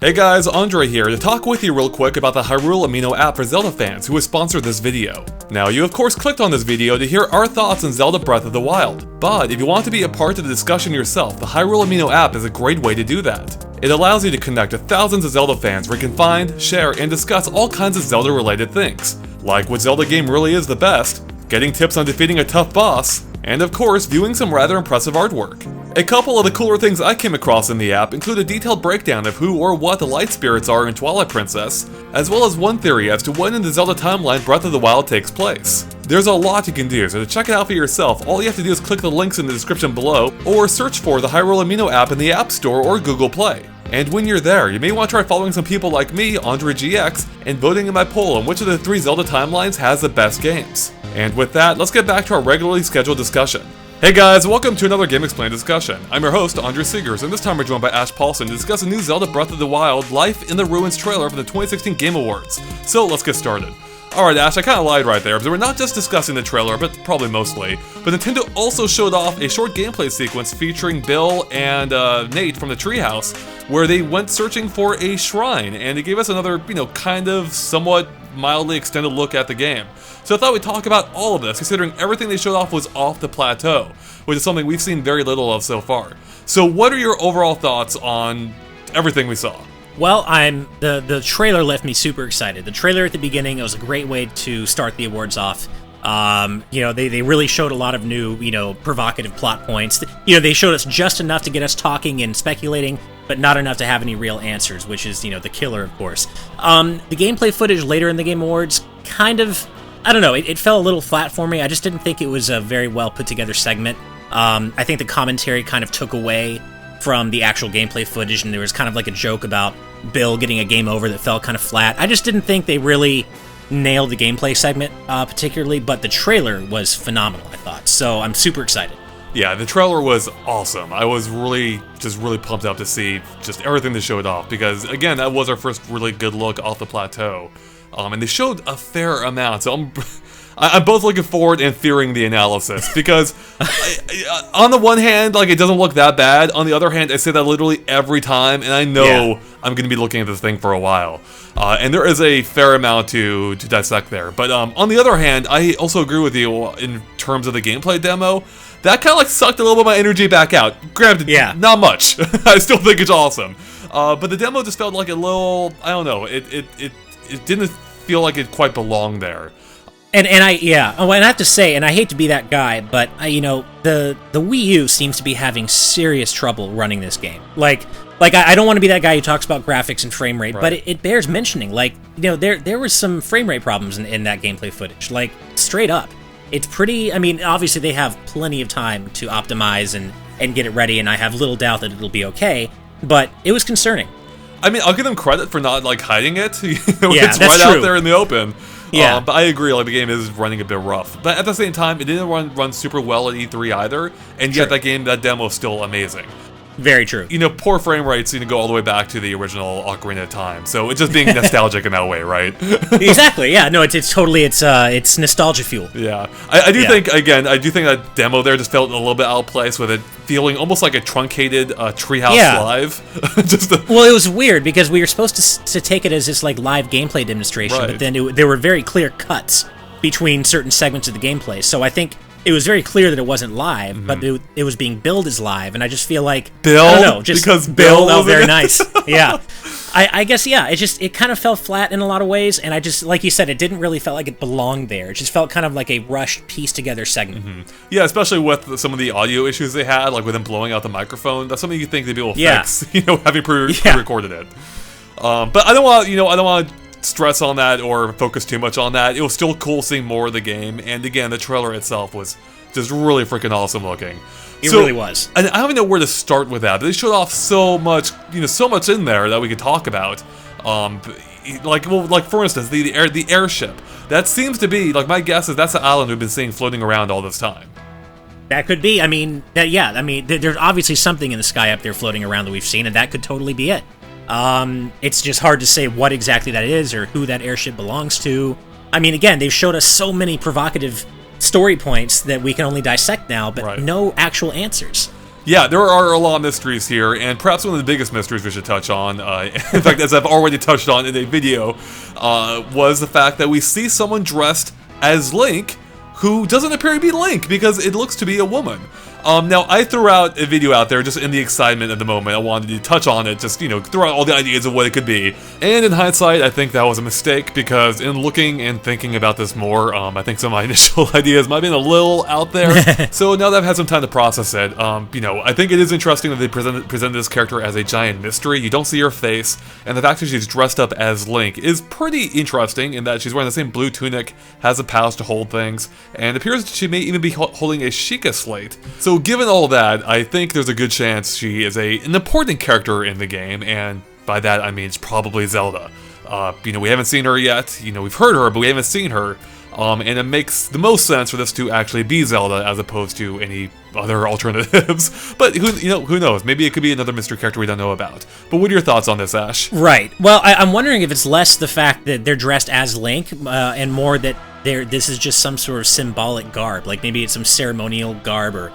Hey guys, Andre here to talk with you real quick about the Hyrule Amino app for Zelda fans who has sponsored this video. Now, you of course clicked on this video to hear our thoughts on Zelda Breath of the Wild, but if you want to be a part of the discussion yourself, the Hyrule Amino app is a great way to do that. It allows you to connect with thousands of Zelda fans where you can find, share, and discuss all kinds of Zelda-related things, like what Zelda game really is the best, getting tips on defeating a tough boss, and of course, viewing some rather impressive artwork. A couple of the cooler things I came across in the app include a detailed breakdown of who or what the light spirits are in Twilight Princess, as well as one theory as to when in the Zelda timeline Breath of the Wild takes place. There's a lot you can do, so to check it out for yourself, all you have to do is click the links in the description below, or search for the Hyrule Amino app in the App Store or Google Play. And when you're there, you may want to try following some people like me, Andre GX, and voting in my poll on which of the three Zelda timelines has the best games. And with that, let's get back to our regularly scheduled discussion. Hey guys, welcome to another Game Explained discussion. I'm your host, Andre Seegers, and this time we're joined by Ash Paulson to discuss a new Zelda Breath of the Wild Life in the Ruins trailer from the 2016 Game Awards. So let's get started. Alright Ash, I kinda lied right there, because we're not just discussing the trailer, but probably mostly, but Nintendo also showed off a short gameplay sequence featuring Bill and Nate from the Treehouse, where they went searching for a shrine, and it gave us another, kind of somewhat mildly extended look at the game. So I thought we'd talk about all of this, considering everything they showed off was off the plateau, which is something we've seen very little of so far. So what are your overall thoughts on everything we saw? Well, the trailer left me super excited. The trailer at the beginning, it was a great way to start the awards off. They really showed a lot of new, provocative plot points. They showed us just enough to get us talking and speculating, but not enough to have any real answers, which is, the killer, of course. The gameplay footage later in the Game Awards kind of, I don't know, it fell a little flat for me. I just didn't think it was a very well put together segment. I think the commentary kind of took away from the actual gameplay footage, and there was kind of like a joke about Bill getting a game over that felt kind of flat. I just didn't think they really nailed the gameplay segment particularly, but the trailer was phenomenal, I thought. So I'm super excited. Yeah, the trailer was awesome. I was really pumped up to see just everything they showed off, because again, that was our first really good look off the plateau. And they showed a fair amount, so I'm both looking forward and fearing the analysis, because on the one hand, it doesn't look that bad. On the other hand, I say that literally every time, and I know I'm going to be looking at this thing for a while. And there is a fair amount to dissect there. But on the other hand, I also agree with you in terms of the gameplay demo. That kind of sucked a little bit of my energy back out. Granted, not much. I still think it's awesome. But the demo just felt like a little, I don't know, it didn't feel like it quite belonged there. And I have to say, and I hate to be that guy, but the Wii U seems to be having serious trouble running this game. I don't want to be that guy who talks about graphics and frame rate, but it bears mentioning. There were some frame rate problems in that gameplay footage. Straight up, it's pretty. I mean, obviously they have plenty of time to optimize and get it ready, and I have little doubt that it'll be okay. But it was concerning. I mean, I'll give them credit for not hiding it. It's that's right true. out there in the open. Yeah, but I agree. The game is running a bit rough. But at the same time, it didn't run super well at E3 either. And yet, that demo is still amazing. Very true. Poor frame rates go all the way back to the original Ocarina of Time. So it's just being nostalgic in that way, right? Exactly. Yeah. No, it's totally it's nostalgia fuel. Yeah. I do think that demo there just felt a little bit out of place, with it feeling almost like a truncated Treehouse Live. Well, it was weird because we were supposed to take it as this live gameplay demonstration, but then there were very clear cuts between certain segments of the gameplay. So I think it was very clear that it wasn't live, but it was being billed as live, and I just feel like Bill, I don't know, just because Bill. Oh, very nice. Yeah, I guess it kind of fell flat in a lot of ways, and I just, like you said, it didn't really feel like it belonged there. It just felt kind of like a rushed, pieced together segment. Yeah, especially with some of the audio issues they had, like with them blowing out the microphone. That's something you think they'd be able to fix, having pre-recorded it. But I don't want to stress on that or focus too much on that. It was still cool seeing more of the game, and again, the trailer itself was just really freaking awesome looking. It really was. And I don't even know where to start with that. They showed off so much, so much in there that we could talk about. For instance, the airship. That seems to be, my guess is that's the island we've been seeing floating around all this time. That could be. There's obviously something in the sky up there floating around that we've seen, and that could totally be it. It's just hard to say what exactly that is or who that airship belongs to. I mean, again, they've showed us so many provocative story points that we can only dissect now, but no actual answers. Yeah, there are a lot of mysteries here, and perhaps one of the biggest mysteries we should touch on, in fact, as I've already touched on in a video, was the fact that we see someone dressed as Link who doesn't appear to be Link because it looks to be a woman. Now, I threw out a video out there just in the excitement of the moment. I wanted to touch on it, just, throw out all the ideas of what it could be. And in hindsight, I think that was a mistake, because in looking and thinking about this more, I think some of my initial ideas might have been a little out there. So now that I've had some time to process it, I think it is interesting that they presented this character as a giant mystery. You don't see her face, and the fact that she's dressed up as Link is pretty interesting in that she's wearing the same blue tunic, has a pouch to hold things, and appears that she may even be holding a Sheikah slate. So given all that, I think there's a good chance she is an important character in the game, and by that I mean it's probably Zelda. We haven't seen her yet, we've heard her, but we haven't seen her, and it makes the most sense for this to actually be Zelda as opposed to any other alternatives. But who knows, maybe it could be another mystery character we don't know about. But what are your thoughts on this, Ash? Right, well, I'm wondering if it's less the fact that they're dressed as Link, and more that this is just some sort of symbolic garb, like maybe it's some ceremonial garb, or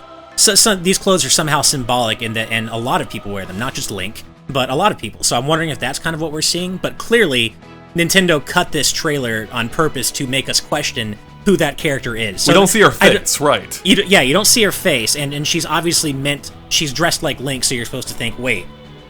these clothes are somehow symbolic, and a lot of people wear them, not just Link, but a lot of people. So I'm wondering if that's kind of what we're seeing. But clearly, Nintendo cut this trailer on purpose to make us question who that character is. So we don't see her face, right? You don't see her face, and she's obviously she's dressed like Link, so you're supposed to think, wait,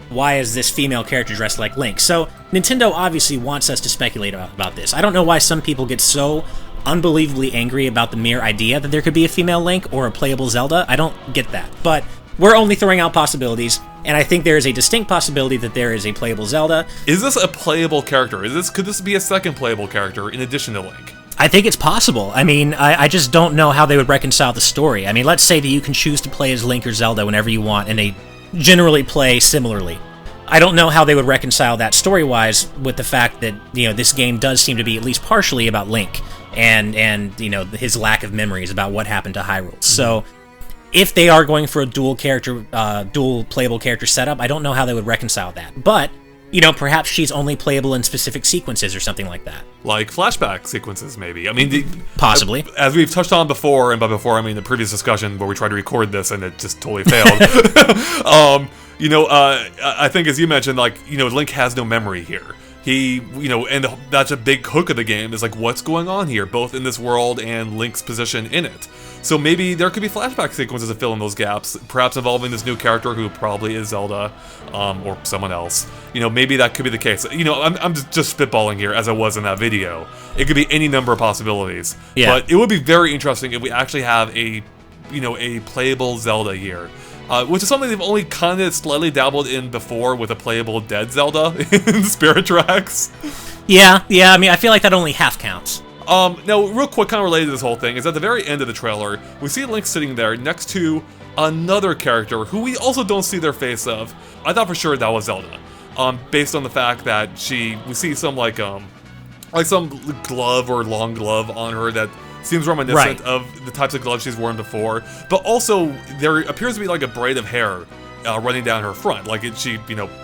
why is this female character dressed like Link? So Nintendo obviously wants us to speculate about this. I don't know why some people get so unbelievably angry about the mere idea that there could be a female Link or a playable Zelda. I don't get that. But we're only throwing out possibilities, and I think there is a distinct possibility that there is a playable Zelda. Is this a playable character? Could this be a second playable character in addition to Link? I think it's possible. I mean, I just don't know how they would reconcile the story. I mean, let's say that you can choose to play as Link or Zelda whenever you want, and they generally play similarly. I don't know how they would reconcile that story-wise with the fact that, this game does seem to be at least partially about Link, and his lack of memories about what happened to Hyrule. Mm-hmm. So if they are going for a dual playable character setup, I don't know how they would reconcile that. But, perhaps she's only playable in specific sequences or something like that. Like flashback sequences, maybe. I mean, possibly. As we've touched on before, and by before I mean the previous discussion where we tried to record this and it just totally failed. I think as you mentioned, Link has no memory here. He, and that's a big hook of the game, is what's going on here, both in this world and Link's position in it. So maybe there could be flashback sequences to fill in those gaps, perhaps involving this new character who probably is Zelda, or someone else. Maybe that could be the case. I'm just spitballing here, as I was in that video. It could be any number of possibilities. Yeah. But it would be very interesting if we actually have a playable Zelda here. Which is something they've only kind of slightly dabbled in before with a playable dead Zelda in Spirit Tracks. Yeah, I mean, I feel like that only half counts. Now, real quick, kind of related to this whole thing, is at the very end of the trailer, we see Link sitting there next to another character who we also don't see their face of. I thought for sure that was Zelda, based on the fact that we see some some glove or long glove on her that seems reminiscent of the types of gloves she's worn before, but also there appears to be a braid of hair running down her front, she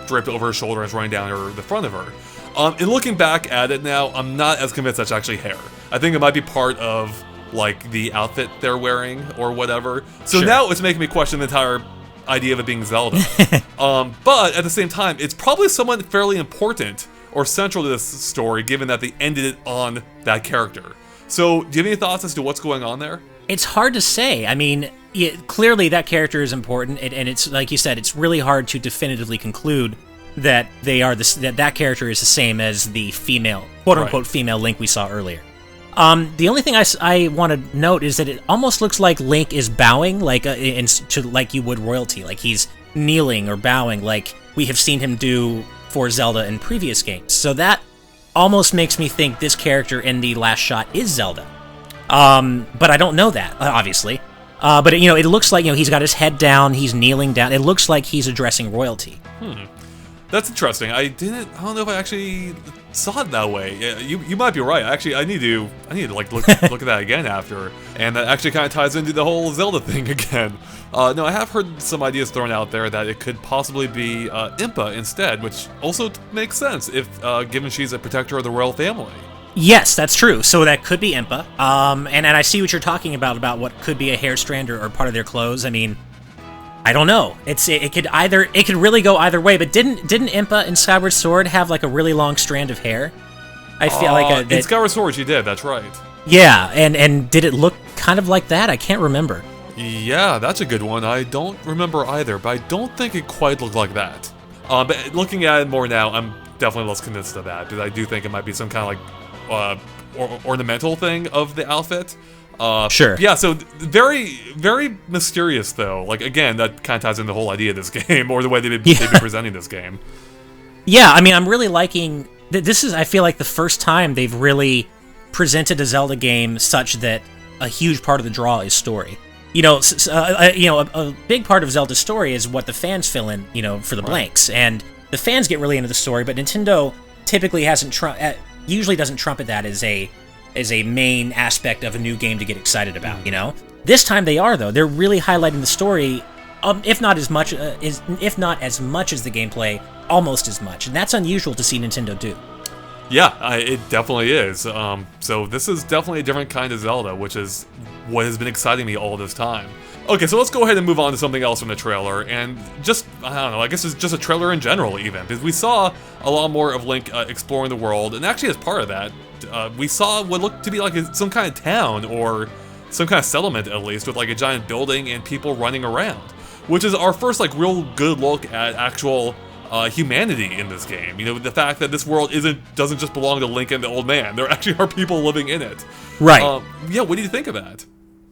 draped over her shoulder and is running down the front of her. And looking back at it now, I'm not as convinced that's actually hair. I think it might be part of the outfit they're wearing or whatever. So Sure. Now it's making me question the entire idea of it being Zelda. But at the same time, it's probably someone fairly important or central to this story, given that they ended it on that character. So, do you have any thoughts as to what's going on there? It's hard to say. I mean, clearly that character is important, and it's like you said, it's really hard to definitively conclude that that character is the same as the female, quote-unquote female Link we saw earlier. The only thing I want to note is that it almost looks like Link is bowing, like you would royalty, like he's kneeling or bowing, like we have seen him do for Zelda in previous games. So that almost makes me think this character in the last shot is Zelda. But I don't know that, obviously. But it looks like he's got his head down, he's kneeling down. It looks like he's addressing royalty. That's interesting. I don't know if I actually saw it that way. Yeah, you might be right. Actually, I need to look at that again after, and that actually kind of ties into the whole Zelda thing again. No, I have heard some ideas thrown out there that it could possibly be Impa instead, which also makes sense if given she's a protector of the royal family. Yes, that's true. So that could be Impa. And I see what you're talking about what could be a hair strand or part of their clothes. I mean, I don't know. It could really go either way. But didn't Impa in Skyward Sword have like a really long strand of hair? I feel like in Skyward Sword she did. That's right. Yeah, and did it look kind of like that? I can't remember. Yeah, that's a good one. I don't remember either, but I don't think it quite looked like that. But looking at it more now, I'm definitely less convinced of that, because I do think it might be some kind of like ornamental thing of the outfit. Sure. Yeah, so very, very mysterious, though. Like, again, that kind of ties in the whole idea of this game, or the way they've been presenting this game. Yeah, I mean, I'm really liking... This is, I feel like, the first time they've really presented a Zelda game such that a huge part of the draw is story. A big part of Zelda's story is what the fans fill in, for the blanks. And the fans get really into the story, but Nintendo typically usually doesn't trumpet that as a main aspect of a new game to get excited about, This time they are, though. They're really highlighting the story, if not as much as the gameplay, almost as much. And that's unusual to see Nintendo do. Yeah, it definitely is. So this is definitely a different kind of Zelda, which is what has been exciting me all this time. Okay, so let's go ahead and move on to something else from the trailer, and just, I don't know, I guess it's just a trailer in general, even, because we saw a lot more of Link exploring the world, and actually as part of that, we saw what looked to be like some kind of town, or some kind of settlement at least, with like a giant building and people running around, which is our first like real good look at actual humanity in this game. The fact that this world doesn't just belong to Link and the old man. There actually are people living in it. Right. Yeah, what do you think of that?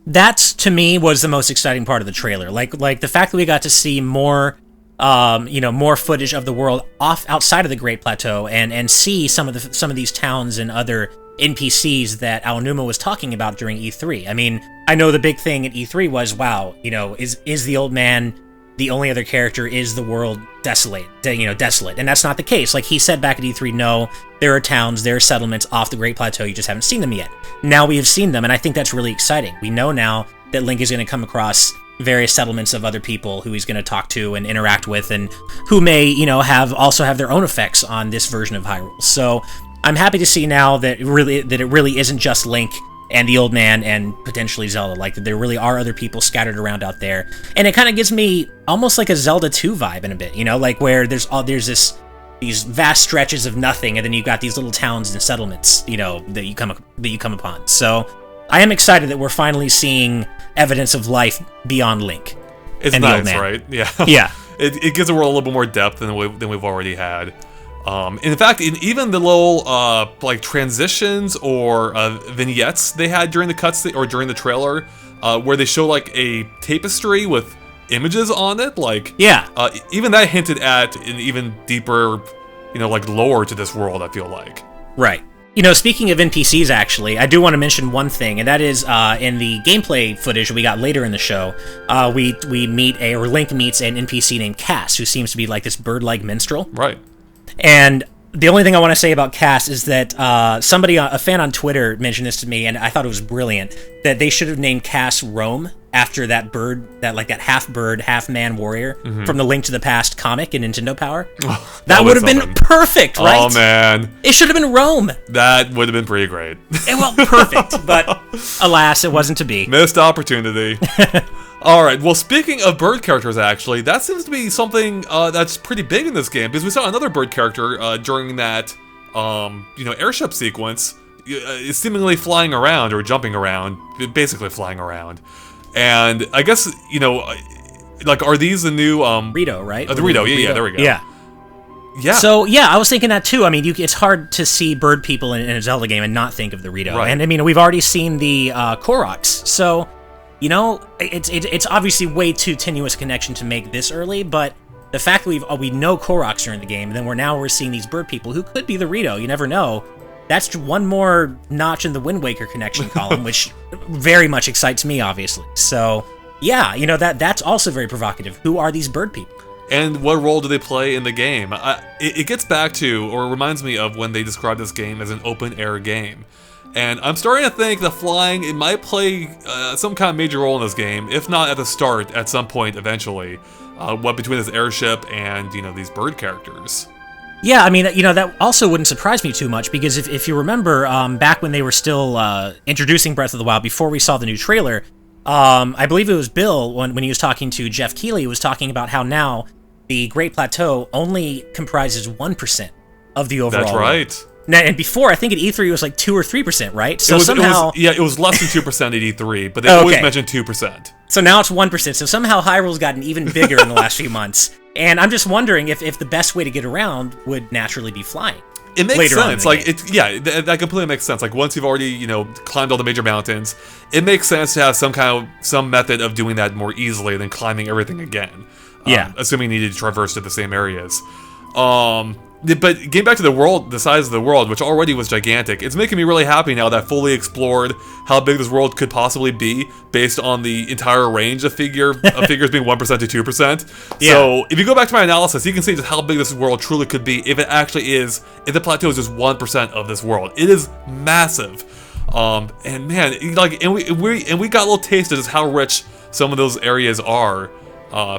That, to me, was the most exciting part of the trailer. Like the fact that we got to see more, more footage of the world outside of the Great Plateau, and see some of these towns and other NPCs that Aonuma was talking about during E3. I mean, I know the big thing at E3 was, wow, is the old man the only other character? Is the world desolate? And that's not the case. Like he said back at E3, no, there are towns, there are settlements off the Great Plateau, you just haven't seen them yet. Now we have seen them, and I think that's really exciting. We know now that Link is going to come across various settlements of other people who he's going to talk to and interact with, and who may, also have their own effects on this version of Hyrule. So I'm happy to see now that it really isn't just Link and the old man and potentially Zelda, like that there really are other people scattered around out there. And it kind of gives me almost like a Zelda 2 vibe in a bit, like where there's these vast stretches of nothing, and then you've got these little towns and settlements, that you come upon. So I am excited that we're finally seeing evidence of life beyond Link. It's nice, right? Yeah. Yeah. It gives the world a little bit more depth than we've already had. In fact, even the little like transitions or vignettes they had during the cutscene or during the trailer, where they show like a tapestry with images on it, like even that hinted at an even deeper, like lore to this world. I feel like. Right. Speaking of NPCs, actually, I do want to mention one thing, and that is in the gameplay footage we got later in the show, Link meets an NPC named Cass, who seems to be like this bird-like minstrel. Right. And the only thing I want to say about Cass is that a fan on Twitter mentioned this to me, and I thought it was brilliant, that they should have named Cass Rome after that bird, that half bird, half man warrior from the Link to the Past comic in Nintendo Power. Oh, that would have been perfect, right? Oh, man. It should have been Rome. That would have been pretty great. Perfect, but alas, it wasn't to be. Missed opportunity. Alright, well, speaking of bird characters, actually, that seems to be something that's pretty big in this game, because we saw another bird character during that, airship sequence, seemingly flying around, or jumping around, basically flying around. And I guess, are these the new... Rito, right? The Rito, yeah, there we go. Yeah. Yeah. So, yeah, I was thinking that too. I mean, it's hard to see bird people in a Zelda game and not think of the Rito. Right. And, I mean, we've already seen the Koroks, so... it's obviously way too tenuous a connection to make this early, but the fact that we know Koroks are in the game, and then we're seeing these bird people who could be the Rito, you never know. That's one more notch in the Wind Waker connection column, which very much excites me, obviously. So, yeah, that's also very provocative. Who are these bird people? And what role do they play in the game? It gets back to, or reminds me of when they described this game as an open-air game. And I'm starting to think that flying, it might play some kind of major role in this game, if not at the start, at some point eventually. Between this airship and, these bird characters. Yeah, I mean, that also wouldn't surprise me too much, because if you remember, back when they were still introducing Breath of the Wild, before we saw the new trailer, I believe it was Bill, when he was talking to Jeff Keighley, was talking about how now the Great Plateau only comprises 1% of the overall. That's right. Now, and before, I think at E3 it was like 2 or 3%, right? So it was, somehow... it was less than 2% at E3, but they always mentioned 2%. So now it's 1%, so somehow Hyrule's gotten even bigger in the last few months. And I'm just wondering if the best way to get around would naturally be flying. It makes sense. Like, that completely makes sense. Like, once you've already, climbed all the major mountains, it makes sense to have some method of doing that more easily than climbing everything again. Assuming you needed to traverse to the same areas. But getting back to the size of the world, which already was gigantic, it's making me really happy now that I fully explored how big this world could possibly be based on the entire range of figures being 1% to 2%. Yeah. So if you go back to my analysis, you can see just how big this world truly could be if the plateau is just 1% of this world. It is massive. And man, we got a little taste of just how rich some of those areas are.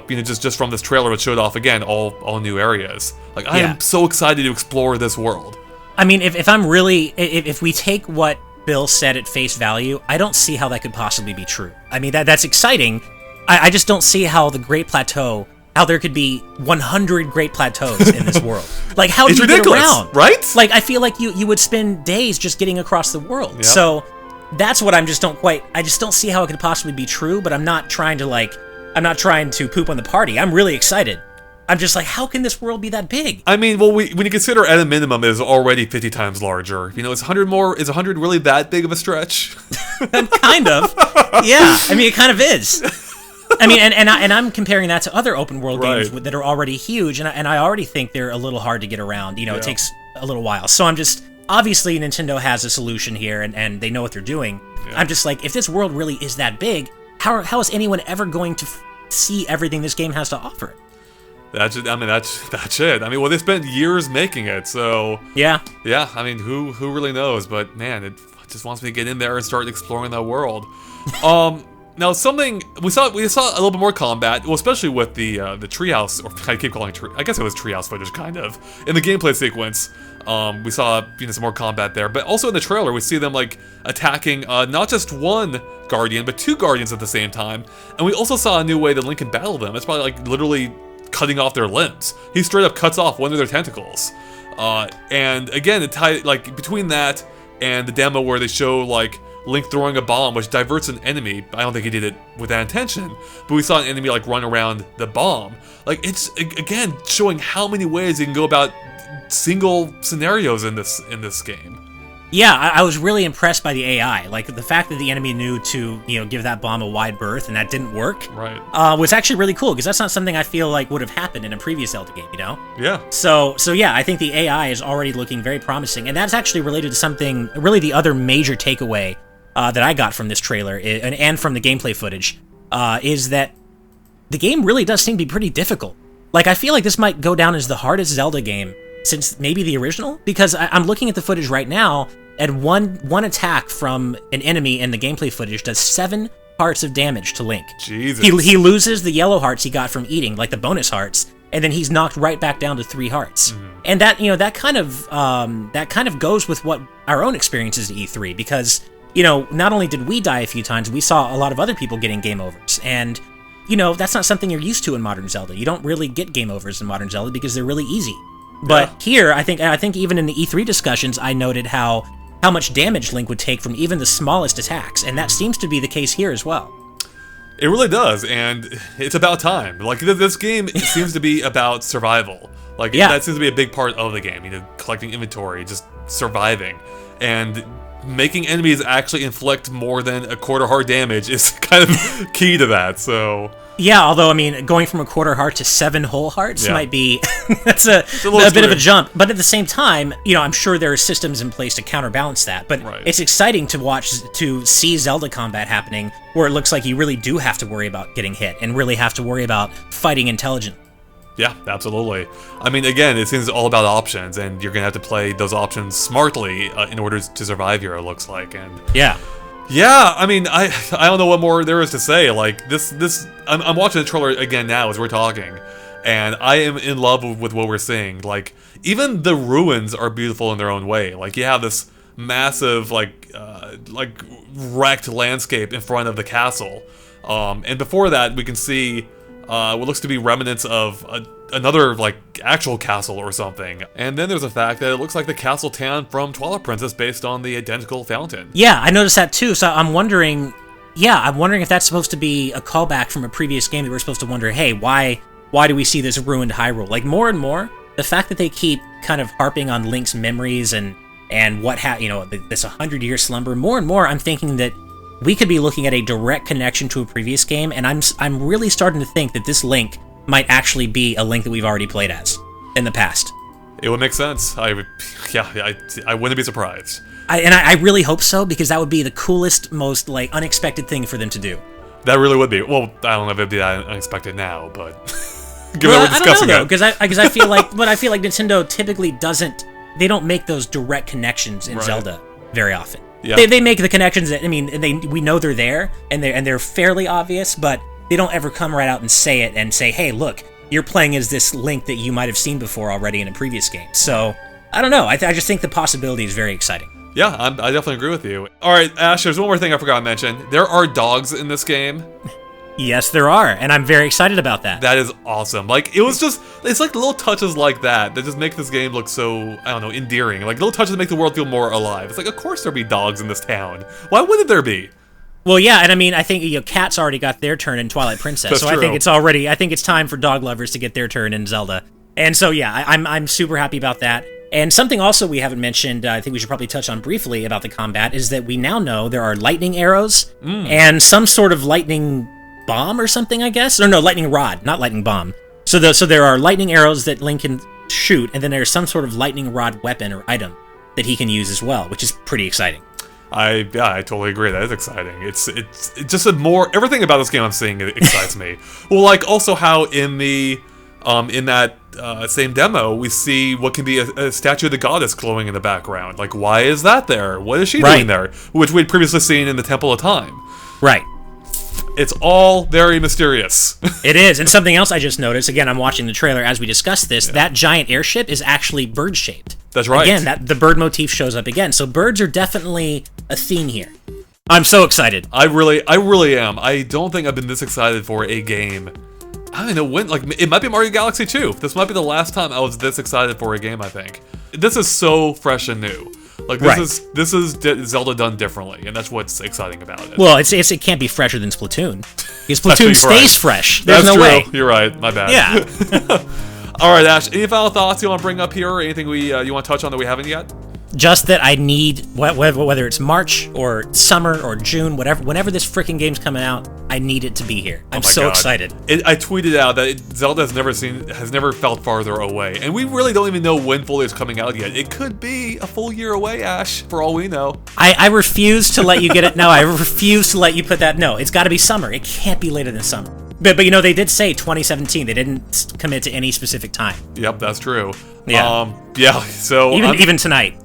Just from this trailer, it showed off again all new areas. Like, I am so excited to explore this world. I mean, if we take what Bill said at face value, I don't see how that could possibly be true. I mean, that's exciting. I just don't see how the Great Plateau, how there could be 100 Great Plateaus in this world. Like, how do you get around? Right? Like, I feel like you would spend days just getting across the world. Yep. So that's what I just don't see how it could possibly be true, but I'm not trying to poop on the party. I'm really excited. I'm just like, how can this world be that big? I mean, well, when you consider at a minimum it is already 50 times larger. Is 100 really that big of a stretch? Kind of. Yeah. I mean, it kind of is. I mean, and I'm comparing that to other open world games that are already huge, and I already think they're a little hard to get around. It takes a little while. So I'm just, obviously Nintendo has a solution here, and they know what they're doing. Yeah. I'm just like, if this world really is that big, how is anyone ever going to see everything this game has to offer? That's it. I mean, well, they spent years making it, so yeah. I mean, who really knows? But man, it just wants me to get in there and start exploring that world. Now, something we saw a little bit more combat, well, especially with the treehouse, or I keep calling it I guess it was treehouse footage, kind of, in the gameplay sequence. We saw some more combat there, but also in the trailer we see them like attacking not just one guardian, but two guardians at the same time. And we also saw a new way that Link can battle them. It's probably like literally cutting off their limbs. He straight up cuts off one of their tentacles. And again, between that and the demo where they show like Link throwing a bomb, which diverts an enemy. I don't think he did it with that intention, but we saw an enemy like run around the bomb. Like, it's again showing how many ways you can go about single scenarios in this game. Yeah, I was really impressed by the AI. Like, the fact that the enemy knew to, give that bomb a wide berth and that didn't work, was actually really cool, because that's not something I feel like would have happened in a previous Zelda game, Yeah. So yeah, I think the AI is already looking very promising, and that's actually related to something, really the other major takeaway that I got from this trailer, and from the gameplay footage, is that the game really does seem to be pretty difficult. Like, I feel like this might go down as the hardest Zelda game since maybe the original, because I'm looking at the footage right now, and one attack from an enemy in the gameplay footage does 7 hearts of damage to Link. Jesus. He loses the yellow hearts he got from eating, like the bonus hearts, and then he's knocked right back down to 3 hearts. Mm-hmm. And that that kind of goes with what our own experiences at E3, because not only did we die a few times, we saw a lot of other people getting game overs, and that's not something you're used to in modern Zelda. You don't really get game overs in modern Zelda because they're really easy. But here, I think even in the E3 discussions, I noted how much damage Link would take from even the smallest attacks, and that seems to be the case here as well. It really does, and it's about time. Like, this game seems to be about survival. Like, that seems to be a big part of the game. Collecting inventory, just surviving, and making enemies actually inflict more than a quarter heart damage is kind of key to that. So. Yeah, although, I mean, going from a quarter heart to 7 whole hearts might be, that's a bit of a jump. But at the same time, I'm sure there are systems in place to counterbalance that. But it's exciting to see Zelda combat happening where it looks like you really do have to worry about getting hit and really have to worry about fighting intelligently. Yeah, absolutely. I mean, again, it seems all about options, and you're going to have to play those options smartly in order to survive here, it looks like. And yeah, I mean, I don't know what more there is to say. Like, I'm watching the trailer again now as we're talking, and I am in love with what we're seeing. Like, even the ruins are beautiful in their own way. Like, you have this massive like wrecked landscape in front of the castle. And before that, we can see what looks to be remnants of another like actual castle or something. And then there's the fact that it looks like the castle town from Twilight Princess based on the identical fountain. Yeah, I noticed that too. So I'm wondering if that's supposed to be a callback from a previous game that we're supposed to wonder, hey, why do we see this ruined Hyrule? Like more and more, the fact that they keep kind of harping on Link's memories and this 100-year slumber, more and more I'm thinking that we could be looking at a direct connection to a previous game, and I'm really starting to think that this Link might actually be a Link that we've already played as in the past. It would make sense. I wouldn't be surprised. I really hope so, because that would be the coolest, most like unexpected thing for them to do. That really would be. Well, I don't know if it'd be that unexpected now, but given that we're discussing I don't know, because I feel like Nintendo typically they don't make those direct connections in Zelda very often. Yeah. They make the connections that, we know they're there and they're fairly obvious, but they don't ever come right out and say it and say, hey, look, you're playing as this Link that you might have seen before already in a previous game. So I don't know. I just think the possibility is very exciting. Yeah, I definitely agree with you. All right, Ash, there's one more thing I forgot to mention. There are dogs in this game. Yes, there are, and I'm very excited about that. That is awesome. Like, it's like little touches like that just make this game look so, I don't know, endearing. Like, little touches that make the world feel more alive. It's like, of course there'll be dogs in this town. Why wouldn't there be? Well, yeah, and I think, cats already got their turn in Twilight Princess, That's so true. I think it's time for dog lovers to get their turn in Zelda. And so, yeah, I'm super happy about that. And something also we haven't mentioned, I think we should probably touch on briefly about the combat, is that we now know there are lightning arrows and some sort of lightning bomb or something, I guess? Or no, lightning rod, not lightning bomb. So there are lightning arrows that Link can shoot, and then there's some sort of lightning rod weapon or item that he can use as well, which is pretty exciting. I totally agree. That is exciting. It's just everything about this game I'm seeing excites me. Well, like also how in that same demo we see what can be a statue of the goddess glowing in the background. Like, why is that there? What is she doing there? Which we'd previously seen in the Temple of Time. Right. It's all very mysterious. It is. And something else I just noticed, again, I'm watching the trailer as we discuss this, that giant airship is actually bird-shaped. That's right. Again, the bird motif shows up again. So birds are definitely a theme here. I'm so excited. I really am. I don't think I've been this excited for a game. I don't know when, like, it might be Mario Galaxy 2. This might be the last time I was this excited for a game, I think. This is so fresh and new. Like, this is Zelda done differently, and that's what's exciting about it. Well, it can't be fresher than Splatoon. Because Splatoon stays fresh. There's that's no true. way. You're right. My bad. Yeah. All right, Ash. Any final thoughts you want to bring up here, or anything you want to touch on that we haven't yet? Just that I need, whether it's March or summer or June, whenever this freaking game's coming out, I need it to be here. I'm so excited. I tweeted out that Zelda has never felt farther away, and we really don't even know when fully it's coming out yet. It could be a full year away, Ash, for all we know. I refuse to let you get it. No, I refuse to let you put that. No, it's got to be summer. It can't be later than summer. But they did say 2017. They didn't commit to any specific time. Yep, that's true. Yeah. So even tonight.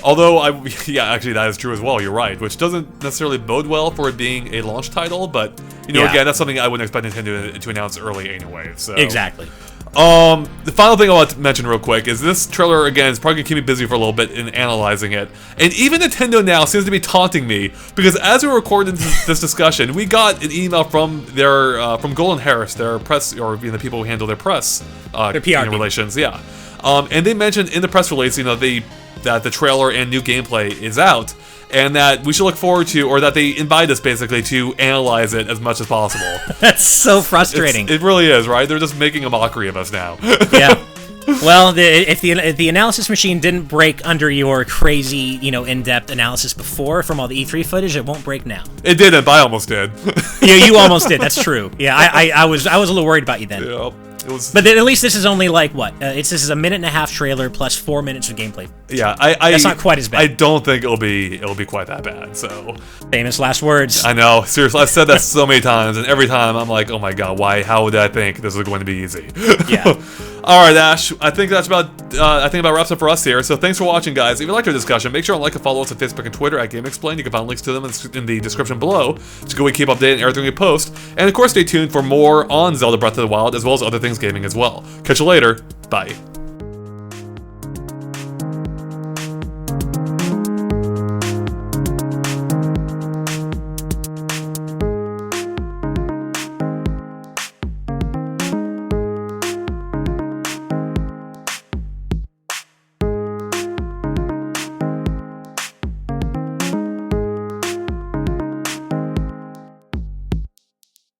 Although, actually that is true as well, you're right, which doesn't necessarily bode well for it being a launch title, but, again, that's something I wouldn't expect Nintendo to announce early anyway, so. Exactly. The final thing I want to mention real quick is this trailer, again, is probably going to keep me busy for a little bit in analyzing it, and even Nintendo now seems to be taunting me, because as we recorded this discussion, we got an email from from Golan Harris, their press, or the people who handle their press, their PR relations, yeah. And they mentioned in the press release, that the trailer and new gameplay is out, and that we should look forward to, or that they invite us basically to analyze it as much as possible. That's so frustrating. It really is, right? They're just making a mockery of us now. Yeah. Well, if the analysis machine didn't break under your crazy, in-depth analysis before from all the E3 footage, it won't break now. It didn't, but I almost did. Yeah, you almost did. That's true. Yeah, I was a little worried about you then. Yeah. But at least this is only like what? This is a 1.5-minute trailer plus 4 minutes of gameplay. Yeah, that's not quite as bad. I don't think it'll be quite that bad. So famous last words. I know, seriously, I've said that so many times, and every time I'm like, oh my god, why? How did I think this was going to be easy? Yeah. All right, Ash. I think that's about wraps up for us here. So thanks for watching, guys. If you liked our discussion, make sure to like and follow us on Facebook and Twitter at GameXplain. You can find links to them in the description below, so go and keep updated on everything we post. And of course, stay tuned for more on Zelda Breath of the Wild, as well as other things gaming as well. Catch you later. Bye.